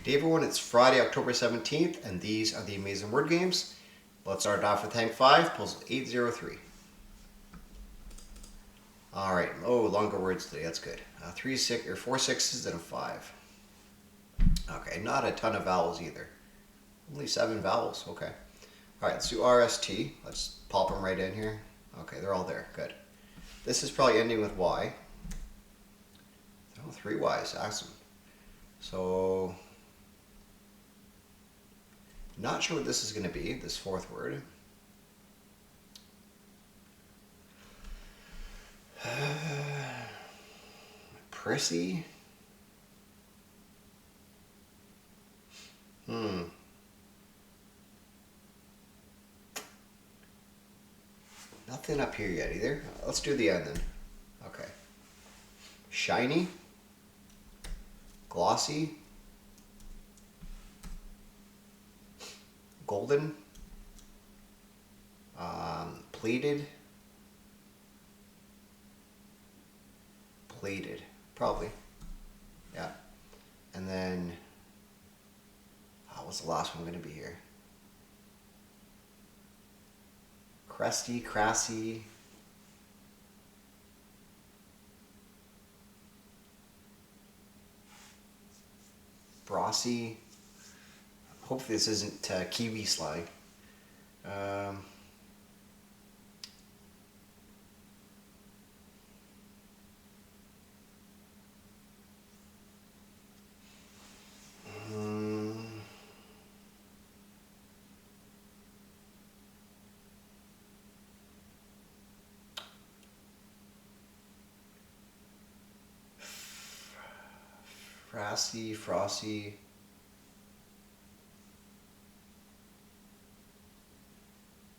day everyone, it's Friday, October 17th, and these are the amazing word games. Let's start it off with Hang 5, puzzle 803. Alright, longer words today, that's good. 4 sixes and a 5. Okay, not a ton of vowels either. Only 7 vowels, okay. Alright, let's do RST. Let's pop them right in here. Okay, they're all there, good. This is probably ending with Y. Oh, 3 Y's, awesome. So, not sure what this is going to be, this fourth word. Prissy? Nothing up here yet either. Let's do the end then. Okay. Shiny. Glossy. Golden. Pleated. Pleated. Probably. Yeah. And then, what's the last one going to be here? Crusty, crassy. Brossy. Hopefully this isn't Kiwi slang. Frassy, frosty.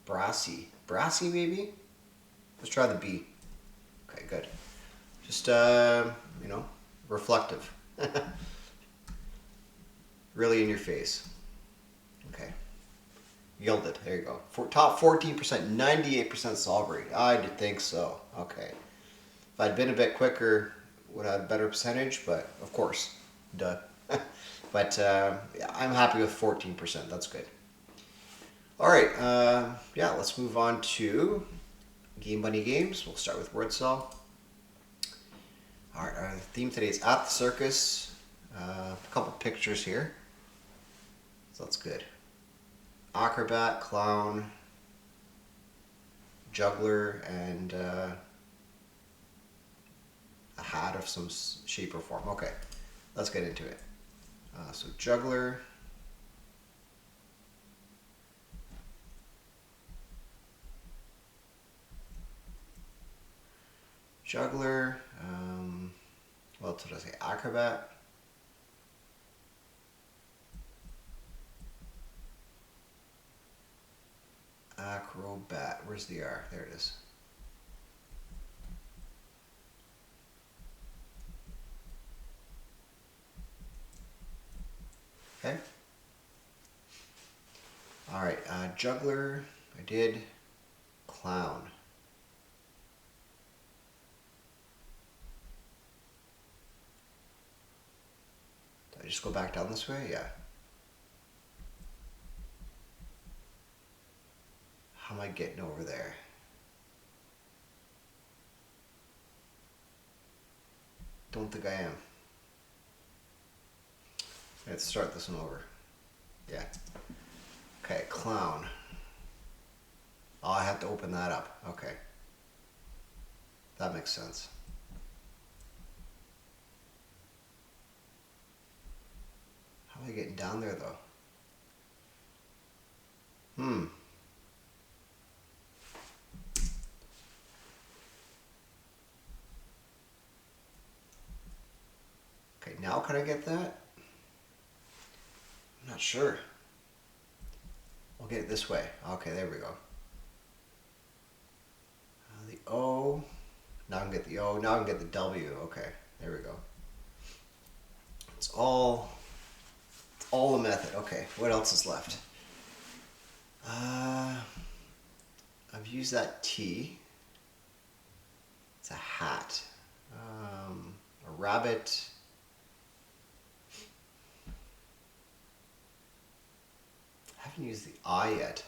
Brassy. Brassy maybe? Let's try the B. Okay, good. Just, reflective. Really in your face. Okay. Yielded. There you go. Top 14%, 98% solve rate. I did think so. Okay. If I'd been a bit quicker, would have had a better percentage, but of course. Duh. But yeah, I'm happy with 14%. That's good. Alright, yeah, let's move on to Game Bunny Games. We'll start with word cell. Alright, our theme today is at the circus. A couple pictures here. So that's good. Acrobat, clown, juggler, and a hat of some shape or form. Okay, let's get into it. So juggler. Juggler, what else did I say? Acrobat. Acrobat, where's the R? There it is. Okay. Alright, juggler, I did. Clown. Did I just go back down this way? Yeah. How am I getting over there? Don't think I am. Let's start this one over. Yeah. Okay, clown. Oh, I have to open that up. Okay. That makes sense. How am I getting down there though? Okay, now can I get that? I'm not sure. We'll get it this way. Okay, there we go. The O. Now I can get the O. Now I can get the W. Okay, there we go. It's all a method. Okay, what else is left? I've used that T. It's a hat. A rabbit. haven't used the I yet.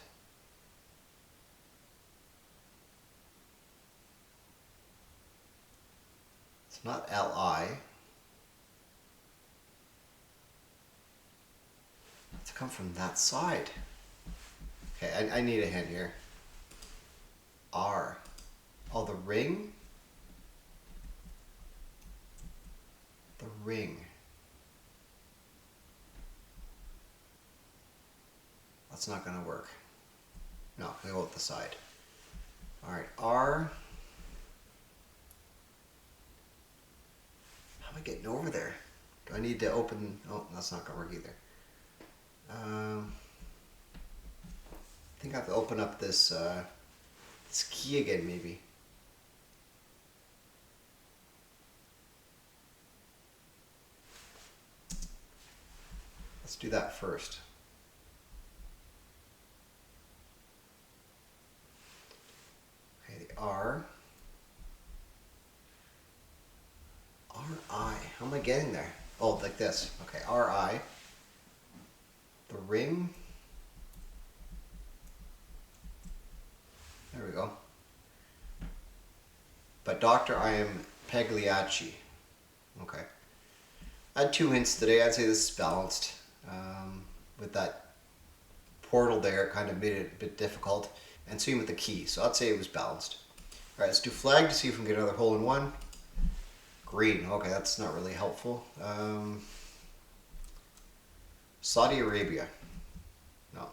It's not L-I. It's come from that side. Okay, I need a hint here. R. Oh, the ring? The ring. That's not going to work. No, I'm going to go with the side. Alright, R. How am I getting over there? Do I need to open... Oh, that's not going to work either. I think I have to open up this, this key again, maybe. Let's do that first. Okay, the R. R-I. How am I getting there? Oh, like this. Okay, R-I. The ring. There we go. But Doctor, I am Pagliacci. Okay. I had 2 hints today. I'd say this is balanced. With that portal there, it kind of made it a bit difficult. And same with the key. So I'd say it was balanced. Alright, let's do flag to see if we can get another hole in one. Green. Okay, that's not really helpful. Saudi Arabia. No.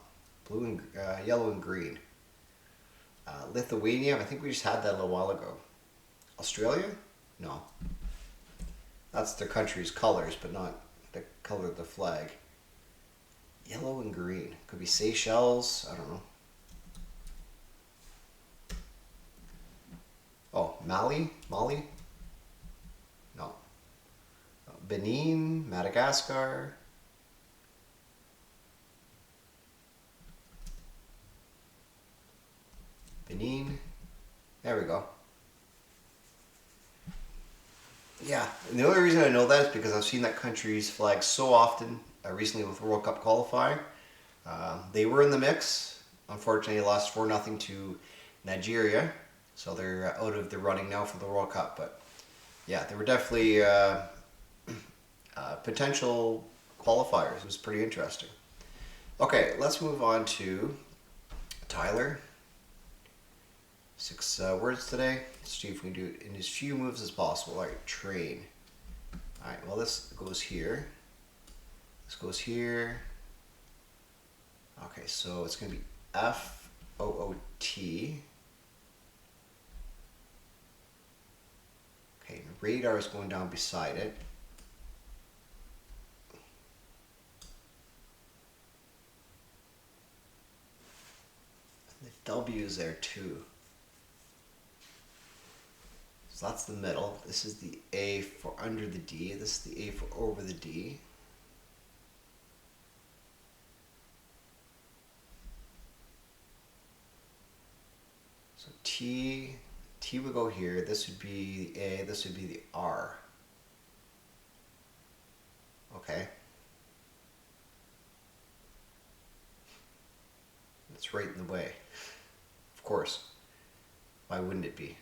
Blue and yellow and green. Lithuania. I think we just had that a little while ago. Australia? No. That's their country's colors, but not the color of the flag. Yellow and green. Could be Seychelles. I don't know. Oh, Mali? Mali? No. Benin? Madagascar? Benin? There we go. Yeah, and the only reason I know that is because I've seen that country's flag so often recently with World Cup qualifying. They were in the mix. Unfortunately, they lost 4-0 to Nigeria, so they're out of the running now for the World Cup. But yeah, they were definitely potential qualifiers. It was pretty interesting. Okay, let's move on to Tyler. 6 words today. Let's see if we can do it in as few moves as possible. Alright, train. Alright, well this goes here. This goes here. Okay, so it's going to be F-O-O-T. Okay, and radar is going down beside it. And the W is there too. So that's the middle. This is the A for under the D. This is the A for over the D. So T would go here. This would be the A. This would be the R. Okay. It's right in the way. Of course. Why wouldn't it be?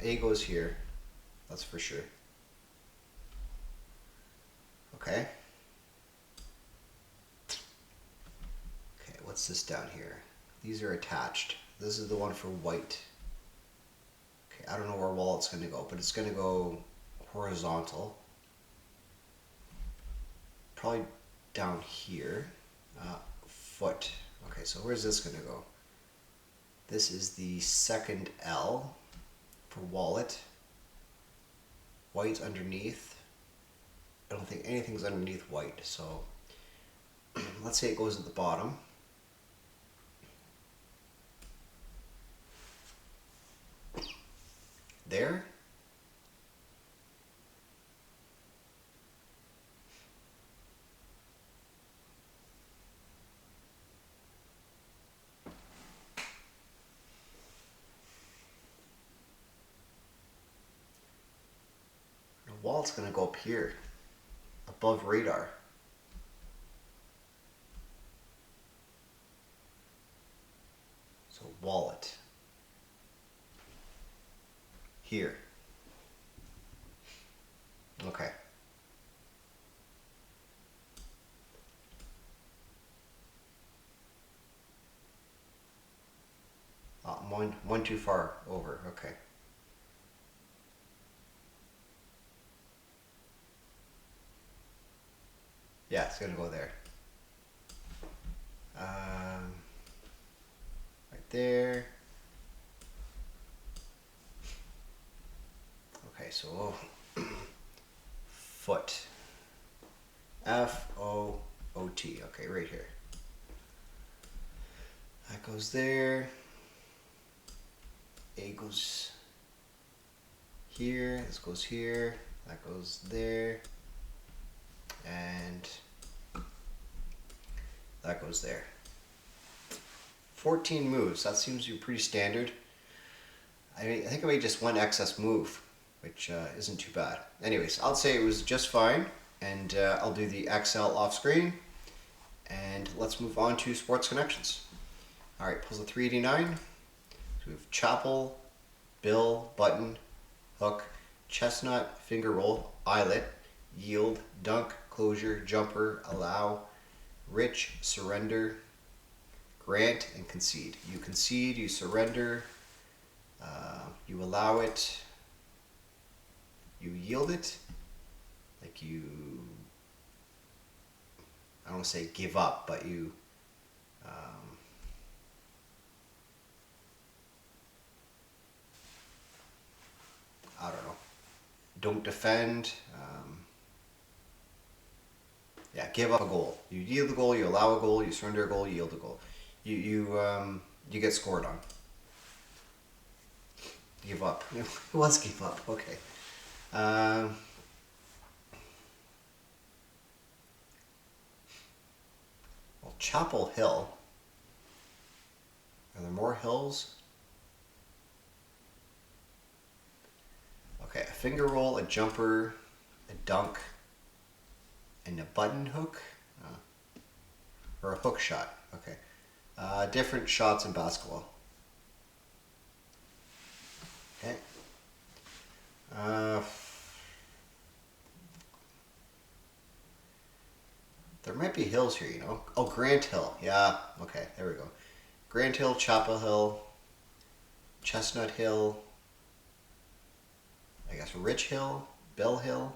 A goes here, that's for sure. Okay. Okay, what's this down here? These are attached. This is the one for white. Okay, I don't know where wallet's going to go, but it's going to go horizontal. Probably down here. Foot. Okay, so where's this going to go? This is the second L. For wallet. White underneath. I don't think anything's underneath white, so let's say it goes at the bottom. There. Wallet's going to go up here, above radar. wallet. Here. Okay. One too far over. Okay. Yeah, it's gonna go there. Right there. Okay, so foot. F-O-O-T. Okay, right here. That goes there. A goes here. This goes here. That goes there. And that goes there. 14 moves. That seems to be pretty standard. I think I made just one excess move, which isn't too bad. Anyways, I'll say it was just fine, and I'll do the XL off screen, and let's move on to sports connections. All right, puzzle 389. So we have chapel, bill, button, hook, chestnut, finger roll, eyelet, yield, dunk, closure, jumper, allow, rich, surrender, grant, and concede. You concede, you surrender, you allow it, you yield it, like you, I don't want to say give up, but you, I don't know, don't defend, yeah, give up a goal. You yield the goal, you allow a goal, you surrender a goal, you yield a goal. You get scored on. Give up. Let's give up. Okay. Well, Chapel Hill. Are there more hills? Okay, a finger roll, a jumper, a dunk, and a button hook? Or a hook shot. Okay. Different shots in basketball. Okay. There might be hills here, you know. Oh, Grant Hill. Yeah. Okay, there we go. Grant Hill, Chapel Hill, Chestnut Hill, I guess Rich Hill, Bell Hill.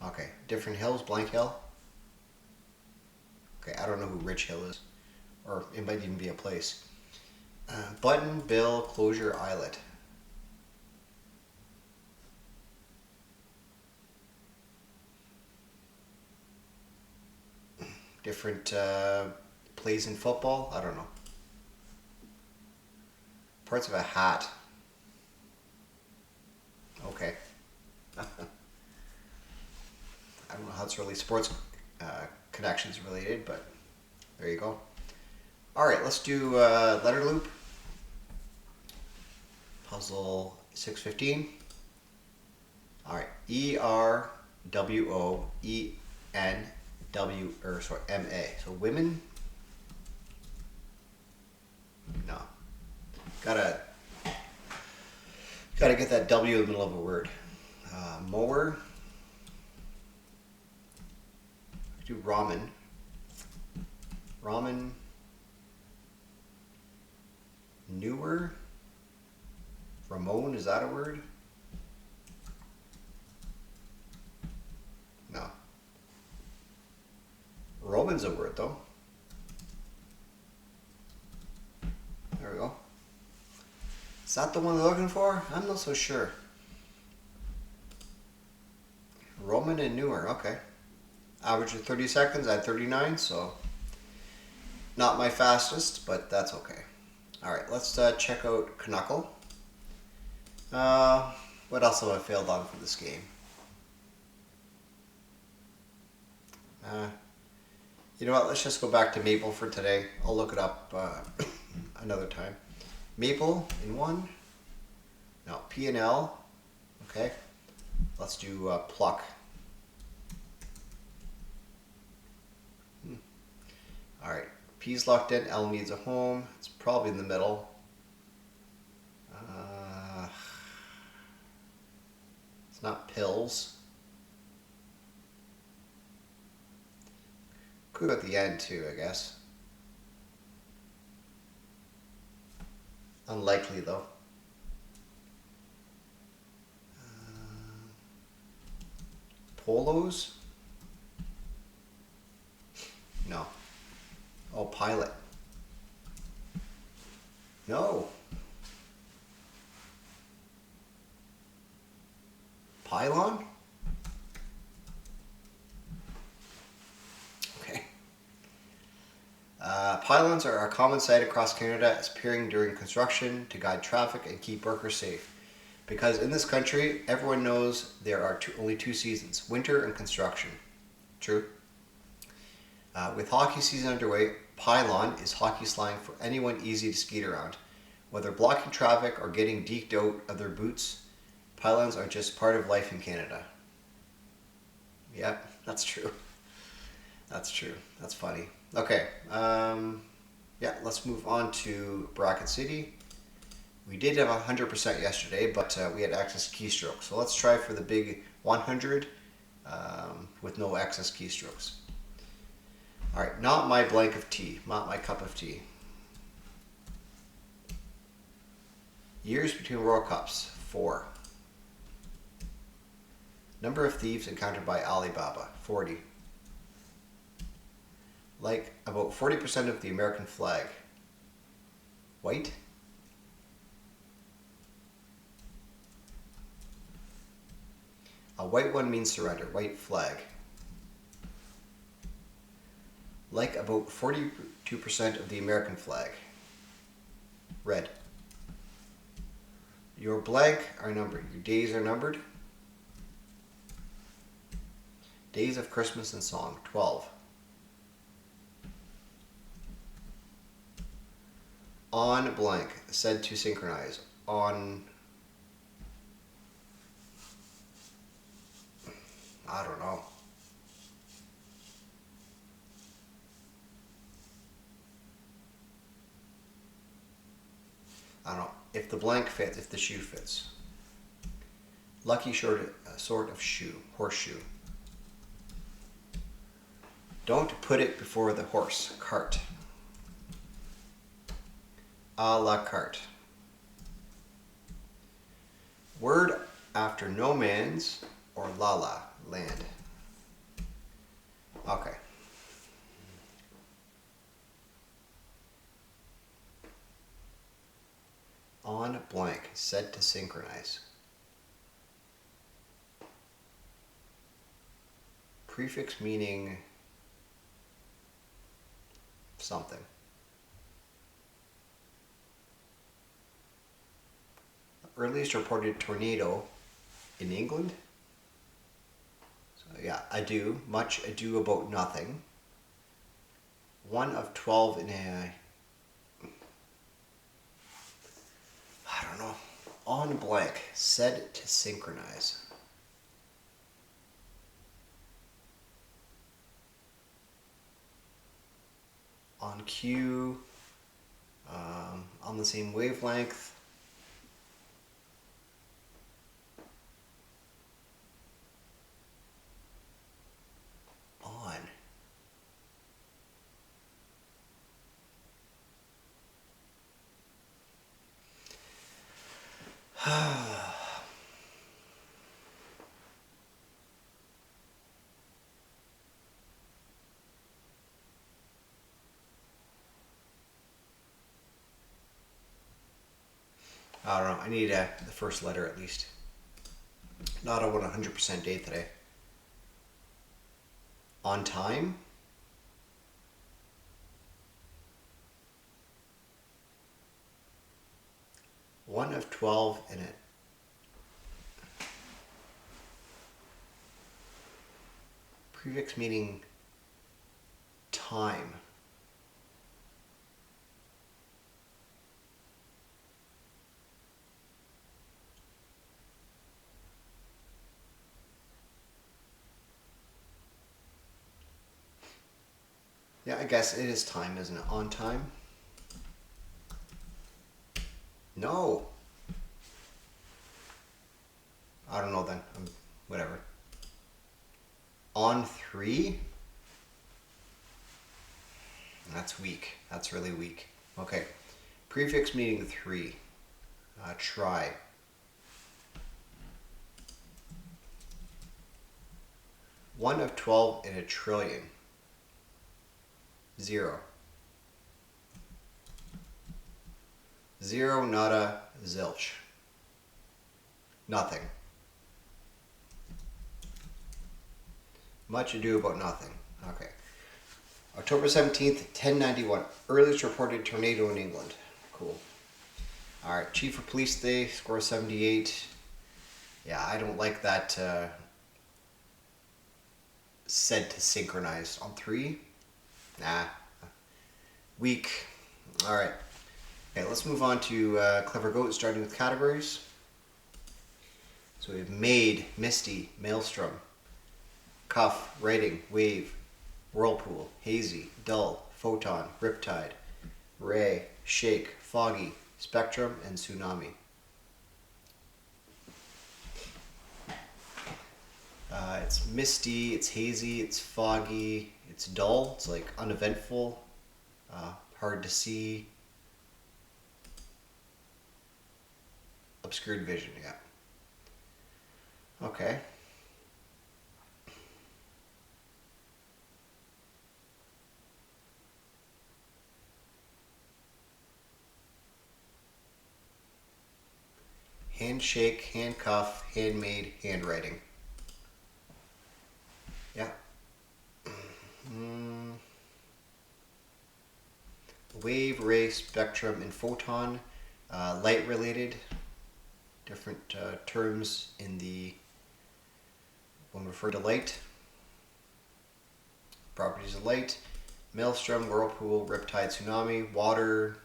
Okay, different hills, blank hill. Okay, I don't know who Rich Hill is. Or it might even be a place. Button, bill, closure, eyelet. Different plays in football? I don't know. Parts of a hat. Okay. I don't know how it's really sports connections related, but there you go. All right, let's do letter loop. Puzzle 615. All right, ERWOENW, so women. No, gotta get that W in the middle of a word. Mower. Do ramen. Ramen. Newer. Ramon, is that a word? No. Roman's a word though. There we go. Is that the one they're looking for? I'm not so sure. Roman and newer, okay. Average of 30 seconds, I had 39, so not my fastest, but that's okay. All right, let's check out Canuckle. What else have I failed on for this game? You know what, let's just go back to Maple for today. I'll look it up another time. Maple in one. No, P and L. Okay. Let's do pluck. All right. P's locked in. L needs a home. It's probably in the middle. It's not pills. Could go at the end too, I guess. Unlikely though. Polos? No. Oh, pilot. No. Pylon? Okay. Pylons are a common sight across Canada, appearing during construction to guide traffic and keep workers safe. Because in this country, everyone knows there are only two seasons, winter and construction. True. With hockey season underway, pylon is hockey slang for anyone easy to skate around. Whether blocking traffic or getting deked out of their boots, pylons are just part of life in Canada. Yep, that's true. That's true. That's funny. Okay, yeah, let's move on to Bracket City. We did have 100% yesterday, but we had excess keystrokes. So let's try for the big 100 with no excess keystrokes. All right, not my blank of tea, not my cup of tea. Years between World Cups, 4. Number of thieves encountered by Alibaba, 40. Like about 40% of the American flag. White? A white one means surrender, white flag. Like about 42% of the American flag. Red. Your blank are numbered. Your days are numbered. Days of Christmas and Song, 12. On blank, said to synchronize. On, I don't know. I don't know. If the blank fits, if the shoe fits. Lucky sort of shoe, horseshoe. Don't put it before the horse, cart. A la carte. Word after no man's or lala, land. Okay. On blank, said to synchronize. Prefix meaning something. Earliest reported tornado in England. So yeah, ado, much ado about nothing. 1 of 12 in a, I don't know, on blank, said to synchronize. On cue, on the same wavelength. On. I don't know. I need the first letter at least. Not a 100% day today. On time. One of 12 in it. Prefix meaning time. Yeah, I guess it is time, isn't it? On time? No. I don't know then. Whatever. On 3? That's weak. That's really weak. Okay. Prefix meaning 3. Try. One of 12 in a trillion. 0. 0, nada, zilch. Nothing. Much ado about nothing. Okay. October 17th, 1091. Earliest reported tornado in England. Cool. Alright, Chief of Police Day, score 78. Yeah, I don't like that said to synchronize. On 3? Nah. Weak. Alright. Okay, let's move on to Clever Goat, starting with categories. So we have made, misty, maelstrom, cuff, writing, wave, whirlpool, hazy, dull, photon, riptide, ray, shake, foggy, spectrum, and tsunami. It's misty, it's hazy, it's foggy, it's dull, it's like uneventful, hard to see, obscured vision, yeah. Okay. Handshake, handcuff, handmade, handwriting. Yeah. Wave, ray, spectrum, and photon. Light related. Different terms in the when we refer to light. Properties of light. Maelstrom, whirlpool, riptide, tsunami, water,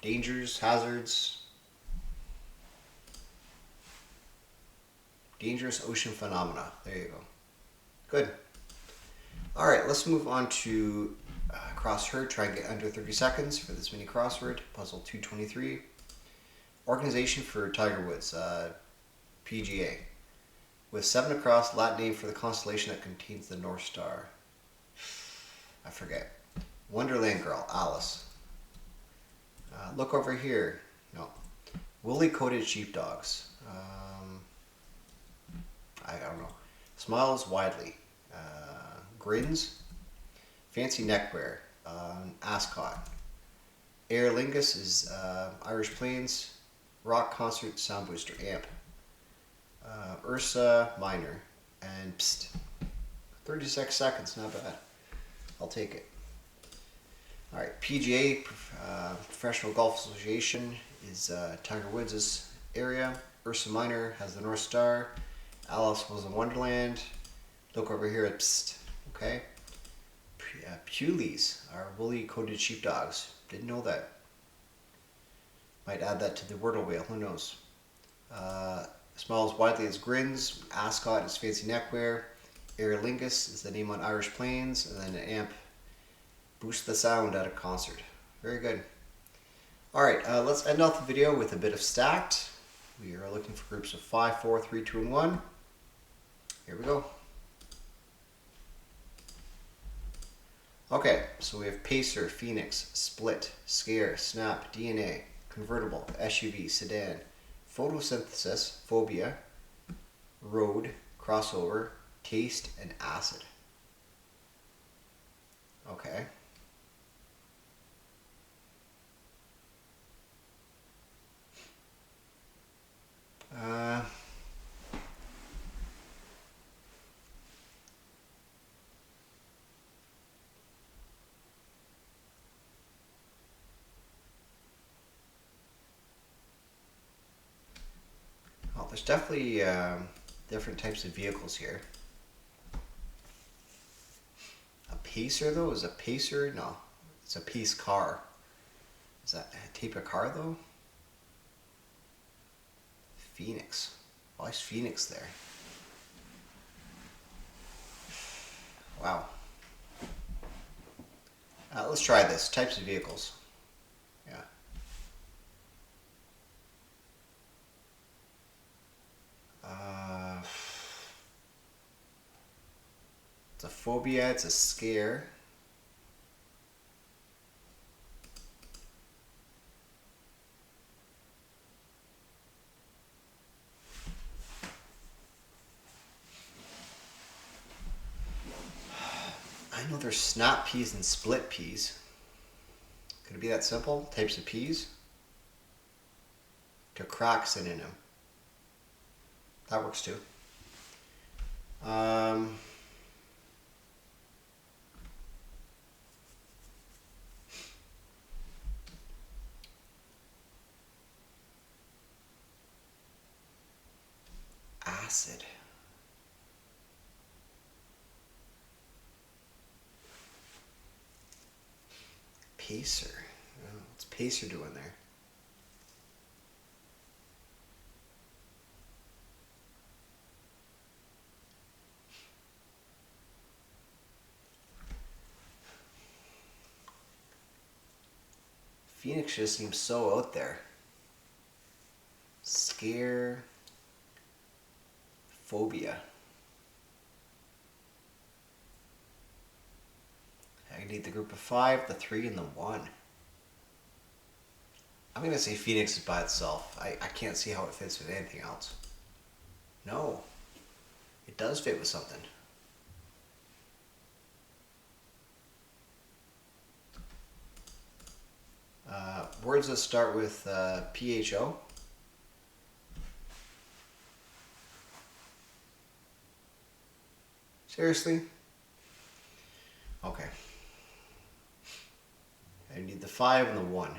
dangers, hazards. Dangerous ocean phenomena. There you go. Good. All right, let's move on to CrossHerd. Try and get under 30 seconds for this mini crossword. Puzzle 223. Organization for Tiger Woods. PGA. With 7 across, Latin name for the constellation that contains the North Star. I forget. Wonderland Girl. Alice. Look over here. No. Woolly coated sheepdogs. I don't know. Smiles widely. Grins. Fancy neckwear. Ascot. Aer Lingus is Irish Plains. Rock concert sound booster amp. Ursa minor. And psst. 36 seconds, not bad. I'll take it. Alright, PGA, Professional Golf Association, is Tiger Woods' area. Ursa minor has the North Star. Alice was in Wonderland. Look over here at psst. Okay. Puleys are woolly coated sheepdogs. Didn't know that. Might add that to the Wordle wheel, who knows. Smiles widely as grins. Ascot is fancy neckwear. Aer Lingus is the name on Irish Plains. And then an amp boosts the sound at a concert. Very good. Alright, let's end off the video with a bit of stacked. We are looking for groups of 5, 4, 3, 2, and 1. Here we go. Okay, so we have Pacer, Phoenix, Split, Scare, Snap, DNA, Convertible, SUV, Sedan, Photosynthesis, Phobia, Road, Crossover, Taste, and Acid. Okay. Well, there's definitely different types of vehicles here. A Pacer, though? Is a Pacer? No, it's a Pace car. Is that a type of car, though? Phoenix. Why is Phoenix there? Wow. Let's try this. Types of vehicles. Yeah. It's a phobia. It's a scare. I know there's snap peas and split peas. Could it be that simple? Types of peas? To crack synonym. That works too. Acid. Pacer. What's Pacer doing there? Phoenix just seems so out there. Scare. Phobia. I need the group of 5, the 3, and the 1. I'm going to say Phoenix is by itself. I can't see how it fits with anything else. No. It does fit with something. Words that start with PHO. Seriously? Okay. I need the 5 and the 1.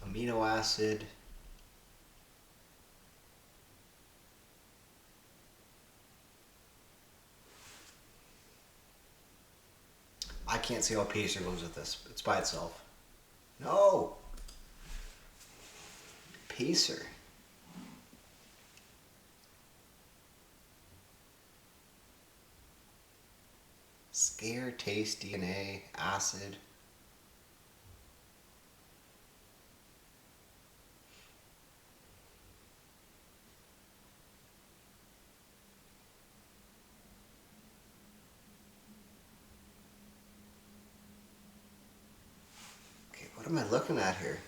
Amino acid. I can't see how Pacer goes with this. It's by itself. No! Pacer. Scare, taste, DNA, acid. Okay, what am I looking at here?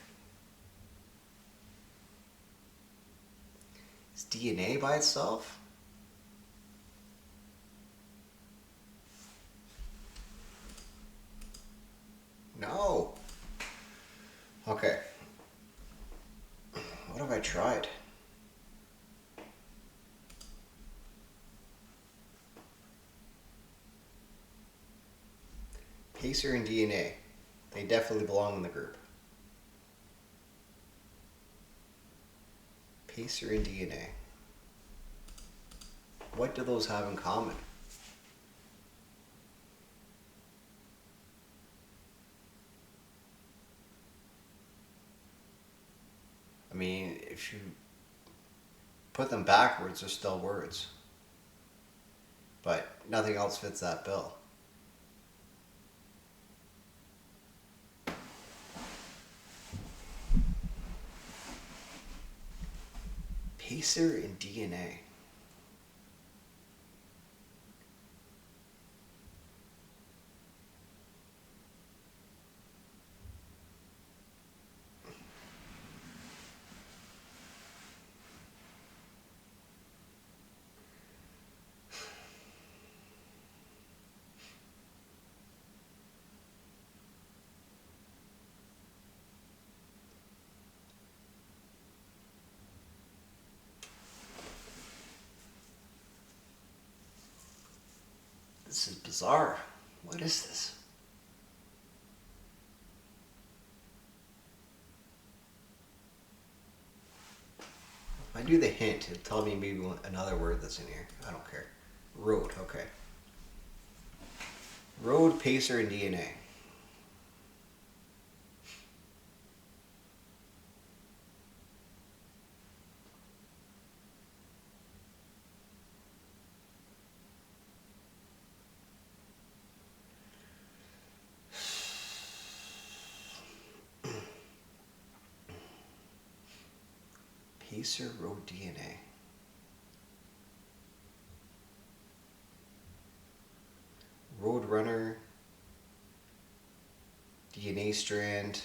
Is DNA by itself? No. Okay. What have I tried? Pacer and DNA. They definitely belong in the group. Pacer and DNA. What do those have in common? I mean, if you put them backwards, they're still words. But nothing else fits that bill. Pacer and DNA. This is bizarre. What is this? If I do the hint, it'll tell me maybe another word that's in here. I don't care. Road, okay. Road, Pacer, and DNA. Pacer Road DNA. Roadrunner. DNA strand.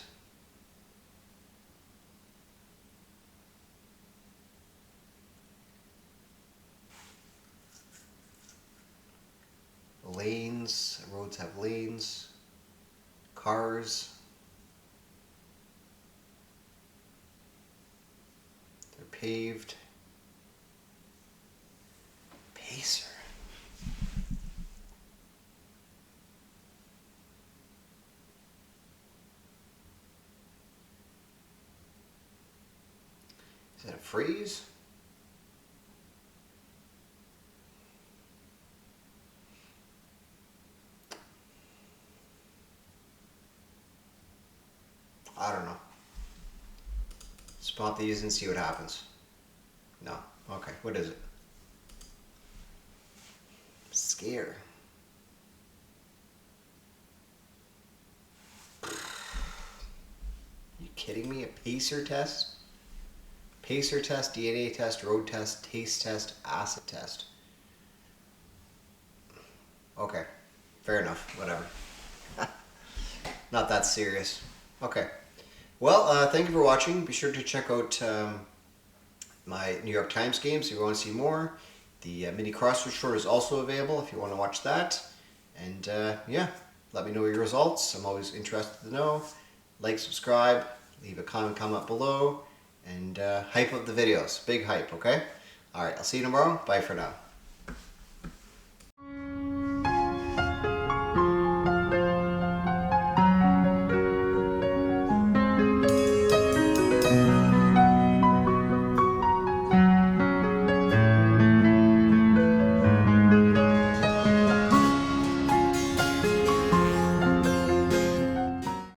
Lanes. Roads have lanes. Cars. They're paved. Pacer. Is that a phrase? I don't know. Spot these and see what happens. No. Okay, what is it? Scare. You kidding me? A pacer test? Pacer test, DNA test, road test, taste test, acid test. Okay, fair enough, whatever. Not that serious. Okay. Well, thank you for watching. Be sure to check out my New York Times games if you want to see more. The Mini Crossword short is also available if you want to watch that. And yeah, let me know your results. I'm always interested to know. Like, subscribe, leave a comment below, and hype up the videos. Big hype, okay? Alright, I'll see you tomorrow. Bye for now.